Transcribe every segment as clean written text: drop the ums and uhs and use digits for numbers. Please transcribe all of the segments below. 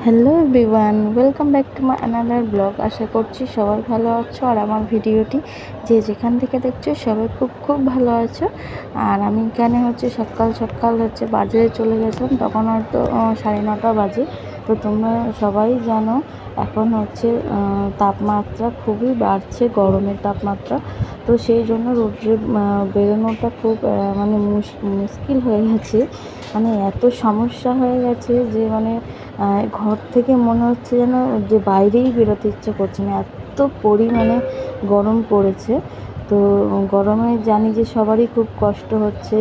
Hello everyone, welcome back to my another blog. আশা করছি সবাই ভালো আছো আর আমার ভিডিওটি যে যেখান থেকে দেখছো সবাই খুব খুব ভালো আছো। আর আমি এখানে সকাল সকাল বাজারে চলে গেছিলাম, তখন হয়তো 9:30 বাজে। তো তোমরা সবাই জানো এখন তাপমাত্রা খুবই বাড়ছে, গরমের তাপমাত্রা। তো সেই জন্য রোদ্রে বেরোনোটা খুব মুশকিল হয়ে গেছে। এত সমস্যা হয়ে গেছে যে ঘর থেকে মনে হচ্ছে যেন যে বাইরেই বেরোতে ইচ্ছে করছে না, এত পরিমাণে গরম পড়েছে। তো গরমে জানি যে সবারই খুব কষ্ট হচ্ছে,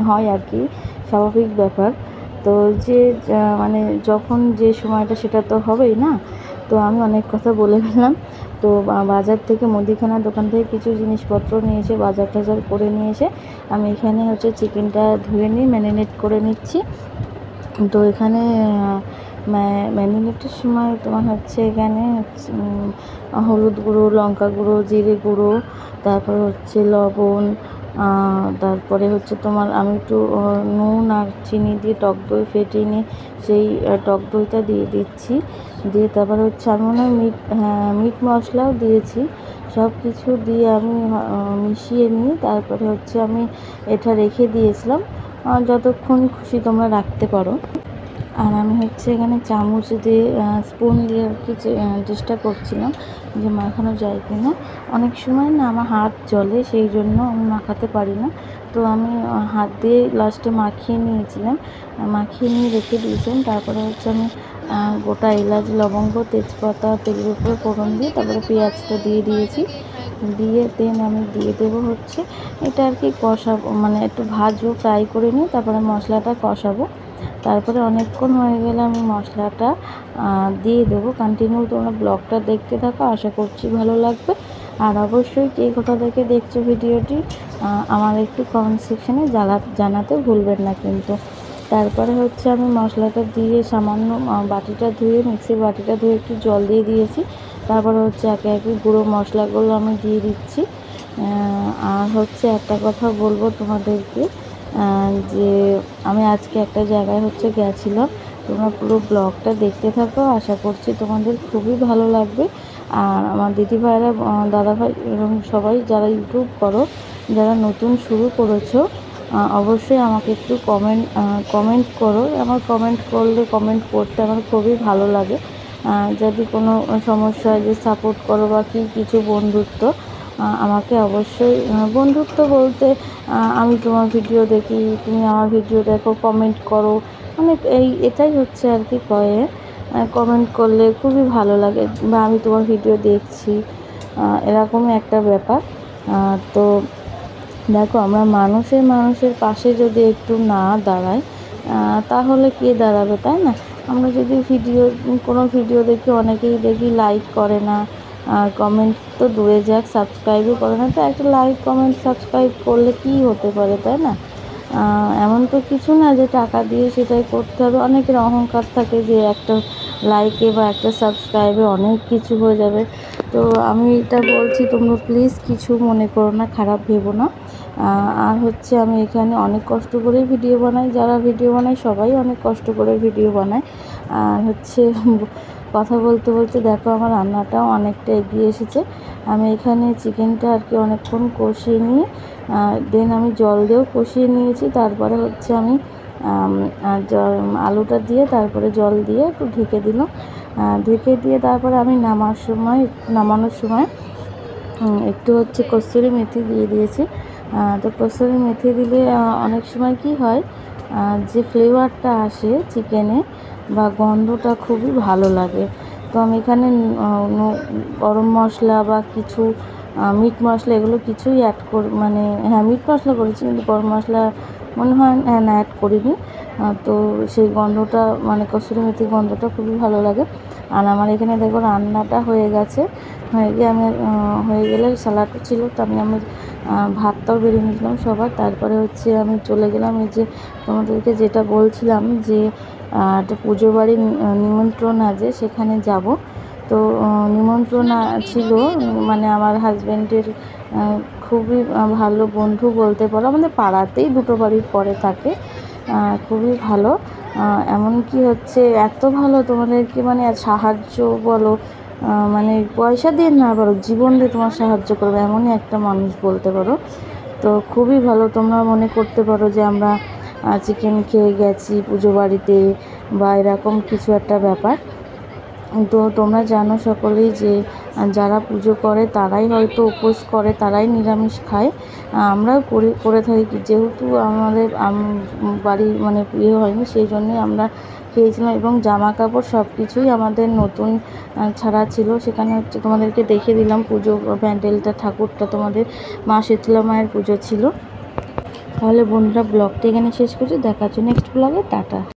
হয় আর কি, স্বাভাবিক ব্যাপার। তো যখন যে সময়টা সেটা তো হবেই না। তো আমি অনেক কথা বলে ফেললাম। তো বাজার থেকে, মুদিখানার দোকান থেকে কিছু জিনিসপত্র নিয়ে এসে, বাজার টাজার করে নিয়ে এসে আমি এখানে চিকেনটা ধুয়ে নিয়ে ম্যারিনেট করে নিচ্ছি। তো এখানে ম্যারিনেটের সময় এখানে হলুদ গুঁড়ো, লঙ্কা গুঁড়ো, জিরে গুঁড়ো, তারপরে লবণ, তারপরে আমি একটু নুন আর চিনি দিয়ে টক দই ফেটিয়ে নিয়ে সেই টক দইটা দিয়ে দিচ্ছি। দিয়ে তারপরে আমি মিট মশলাও দিয়েছি। সব কিছু দিয়ে আমি মিশিয়ে নিই। তারপরে আমি এটা রেখে দিয়েছিলাম, যতক্ষণ খুশি তোমরা রাখতে পারো। আর আমি এখানে চামচ দিয়ে, স্পুন দিয়ে আর কি চেষ্টা করছিলাম যে মাখানো যায় কি না। অনেক সময় না আমার হাত জ্বলে, সেই জন্য আমি মাখাতে পারি না। তো আমি হাত দিয়ে লাস্টে মাখিয়ে নিয়েছিলাম, মাখিয়ে নিয়ে রেখে দিয়েছিলাম। তারপরে আমি গোটা এলাচ, লবঙ্গ, তেজপাতা তেলের উপরে ফোড়ন দিয়ে তারপরে পেঁয়াজটা দিয়ে দিয়েছি। দিয়ে দেন আমি দিয়ে দেবো এটা আর কি কষাবো, একটু ভাজবো, ফ্রাই করে নিয়ে তারপরে মশলাটা কষাবো। তারপরে অনেকক্ষণ হয়ে গেলে আমি মশলাটা দিয়ে দেবো। কন্টিনিউ তোমরা ব্লগটা দেখতে থাকো, আশা করছি ভালো লাগবে। আর অবশ্যই কে কোথা থেকে দেখছো ভিডিওটি আমার একটু কমেন্ট সেকশানে জানাতে ভুলবেন না কিন্তু। তারপরে আমি মশলাটা দিয়ে সামান্য বাটিটা ধুয়ে, মিক্সির বাটিটা ধুয়ে একটু জল দিয়ে দিয়েছি। তারপরে একে একে গুঁড়ো মশলাগুলো আমি দিয়ে দিচ্ছি। আর একটা কথা বলবো তোমাদেরকে, যে আমি আজকে একটা জায়গায় গেছিলাম। তোমরা পুরো ব্লগটা দেখতে থাকো, আশা করছি তোমাদের খুবই ভালো লাগবে। আর আমার দিদিভাইরা, দাদাভাই এবং সবাই যারা ইউটিউব করো, যারা নতুন শুরু করেছো, অবশ্যই আমাকে একটু কমেন্ট করো। আমার কমেন্ট করতে আমার খুবই ভালো লাগে। যদি কোনো সমস্যা হয় যে সাপোর্ট করো বা কিছু বন্ধুত্ব, আমাকে অবশ্যই, বন্ধুত্ব বলতে আমি তোমার ভিডিও দেখি, তুমি আমার ভিডিও দেখো, কমেন্ট করো, এটাই আর কি কমেন্ট করলে খুবই ভালো লাগে, বা আমি তোমার ভিডিও দেখছি, এরকমই একটা ব্যাপার। তো দেখো, আমরা মানুষের পাশে যদি একটু না দাঁড়াই, তাহলে কে দাঁড়াবে, তাই না? আমরা যদি কোনো ভিডিও দেখি, অনেকেই দেখি লাইক করে না, কমেন্ট তো দূরে যাক, সাবস্ক্রাইবও করে না। তো একটা লাইক, কমেন্ট, সাবস্ক্রাইব করলে কী হতে পারে, তাই না? এমন তো কিছু না যে টাকা দিয়ে সেটাই করতে হবে। অনেকের অহংকার থাকে যে একটা লাইকে বা একটা সাবস্ক্রাইবে অনেক কিছু হয়ে যাবে। তো আমি এটা বলছি, তোমরা প্লিজ কিছু মনে করো না, খারাপ ভেবো না। আর আমি এখানে অনেক কষ্ট করে ভিডিও বানাই, যারা ভিডিও বানায় সবাই অনেক কষ্ট করে ভিডিও বানায়। আর কথা বলতে বলতে দেখো আমার রান্নাটাও অনেকটা এগিয়ে এসেছে। আমি এখানে চিকেনটা আর কি অনেকক্ষণ কষিয়ে নিয়ে দেন আমি জল দিয়েও কষিয়ে নিয়েছি। তারপরে আমি আলুটা দিয়ে তারপরে জল দিয়ে একটু ঢেকে দিলাম। ঢেকে দিয়ে তারপরে আমি নামানোর সময় একটু কসুরি মেথি দিয়ে দিয়েছি। তো কসুরি মেথি দিলে অনেক সময় কি হয়, যে ফ্লেভারটা আসে চিকেনে বা গন্ধটা খুবই ভালো লাগে। তো আমি এখানে গরম মশলা বা কিছু মিট মশলা এগুলো কিছুই অ্যাড মিট মশলা করেছি, কিন্তু গরম মশলা মনে হয় না অ্যাড করিনি। তো সেই গন্ধটা, কসুরি মেথির গন্ধটা খুবই ভালো লাগে। আর আমার এখানে দেখো রান্নাটা হয়ে গেছে। হয়ে গেলে স্যালাডও ছিল, তো আমি ভাতটাও বেরিয়ে নিয়েছিলাম সবার। তারপরে আমি চলে গেলাম, এই যে তোমাদেরকে যেটা বলছিলাম যে একটা পুজো বাড়ির নিমন্ত্রণ আছে, সেখানে যাব। তো নিমন্ত্রণ ছিল, আমার হাজব্যান্ডের খুবই ভালো বন্ধু বলতে পারো, আমাদের পাড়াতেই দুটো বাড়ির পরে থাকে। খুবই ভালো। এমনকি হচ্ছে এত ভালো তোমাদেরকে মানে সাহায্য বলো, মানে পয়সা দিয়ে না পারো, জীবন দিয়ে তোমার সাহায্য করবে এমনই একটা মানুষ বলতে পারো। তো খুবই ভালো। তোমরা মনে করতে পারো যে আমরা চিকেন খেয়ে গেছি পুজো বাড়িতে বা এরকম কিছু একটা ব্যাপার। তো তোমরা জানো সকলেই যে যারা পুজো করে তারাই হয়তো উপোস করে, তারাই নিরামিষ খায়। আমরাও করে থাকি, যেহেতু আমাদের বাড়ি মানে ইয়ে হয়নি, সেই জন্যই আমরা খেয়েছিলাম। এবং জামা কাপড় সব কিছুই আমাদের নতুন ছাড়া ছিল। সেখানে হচ্ছে তোমাদেরকে দেখিয়ে দিলাম পুজো প্যান্ডেলটা, ঠাকুরটা তোমাদের মা শীতলা মায়ের পুজো ছিল। তাহলে বন্ধুরা ব্লগটা এখানে শেষ করছি, দেখা হচ্ছে নেক্সট ব্লগে, টাটা।